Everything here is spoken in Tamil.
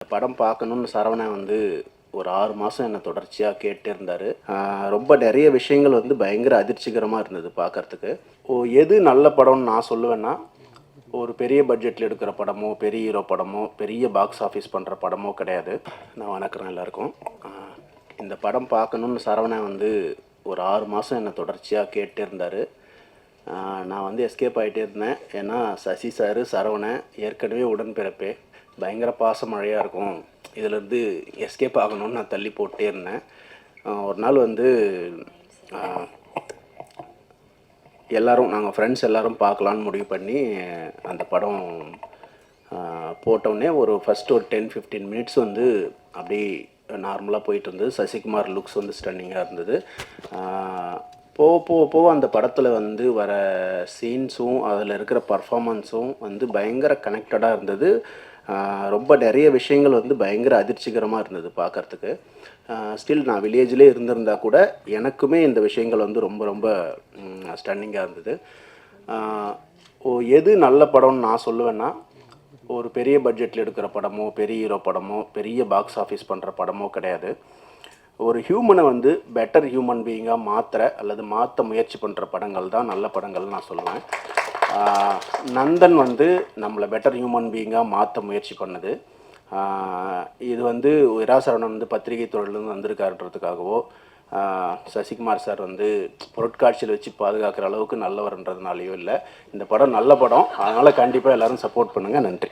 படம் பார்க்கணுன்னு சரவணன் வந்து ஒரு 6 மாதம் என்னை தொடர்ச்சியாக கேட்டே இருந்தார். ரொம்ப நிறைய விஷயங்கள் வந்து பயங்கர அதிர்ச்சிகரமாக இருந்தது பார்க்கறதுக்கு. எது நல்ல படம்னு நான் சொல்லுவேன்னா, ஒரு பெரிய பட்ஜெட்டில் எடுக்கிற படமோ, பெரிய ஹீரோ படமோ, பெரிய பாக்ஸ் ஆஃபீஸ் பண்ணுற படமோ கிடையாது. நான் வணக்கிறேன் எல்லாருக்கும். இந்த படம் பார்க்கணுன்னு சரவணன் வந்து ஒரு 6 மாதம் என்னை தொடர்ச்சியாக கேட்டே இருந்தார். நான் வந்து எஸ்கேப் ஆகிட்டே இருந்தேன். ஏன்னா சசி சார், சரவணன் ஏற்கனவே உடன்பிறப்பே, பயங்கர பாச மழையாக இருக்கும், இதிலேருந்து எஸ்கேப் ஆகணும்னு நான் தள்ளி போட்டே இருந்தேன். ஒரு நாள் வந்து எல்லோரும் நாங்கள் ஃப்ரெண்ட்ஸ் எல்லோரும் பார்க்கலான்னு முடிவு பண்ணி அந்த படம் போட்டோடனே ஃபஸ்ட்டு ஒரு 10-15 மினிட்ஸ் வந்து அப்படியே நார்மலாக போயிட்டு இருந்தது. சசிகுமார் லுக்ஸ் வந்து ஸ்டன்னிங்காக இருந்தது. போக அந்த படத்தில் வந்து வர சீன்ஸும் அதில் இருக்கிற பர்ஃபாமன்ஸும் வந்து பயங்கர கனெக்டடாக இருந்தது. ரொம்ப நிறைய விஷயங்கள் வந்து பயங்கர அதிர்ச்சிகரமாக இருந்தது பார்க்குறதுக்கு. ஸ்டில் நான் வில்லேஜ்லேயே இருந்திருந்தால் கூட எனக்குமே இந்த விஷயங்கள் வந்து ரொம்ப ரொம்ப ஸ்டன்னிங்காக இருந்தது. எது நல்ல படம்னு நான் சொல்லுவேன்னா, ஒரு பெரிய பட்ஜெட்டில் எடுக்கிற படமோ, பெரிய ஹீரோ படமோ, பெரிய பாக்ஸ் ஆஃபீஸ் பண்ணுற படமோ கிடையாது. ஒரு ஹியூமனை வந்து பெட்டர் ஹியூமன் பீயிங்காக மாற்ற முயற்சி பண்ணுற படங்கள் தான் நல்ல படங்கள்னு நான் சொல்லுவேன். நந்தன் வந்து நம்மளை பெட்டர் ஹியூமன் பீயிங்காக மாற்ற முயற்சி பண்ணுது. இது வந்து விராசரவணன் வந்து பத்திரிகை தொழிலேருந்து வந்திருக்காருன்றதுக்காகவோ, சசிகுமார் சார் வந்து பொருட்காட்சியில் வச்சு பாதுகாக்கிற அளவுக்கு நல்லவர்ன்றதுனாலையோ இல்லை. இந்த படம் நல்ல படம், அதனால் கண்டிப்பாக எல்லோரும் சப்போர்ட் பண்ணுங்கள். நன்றி.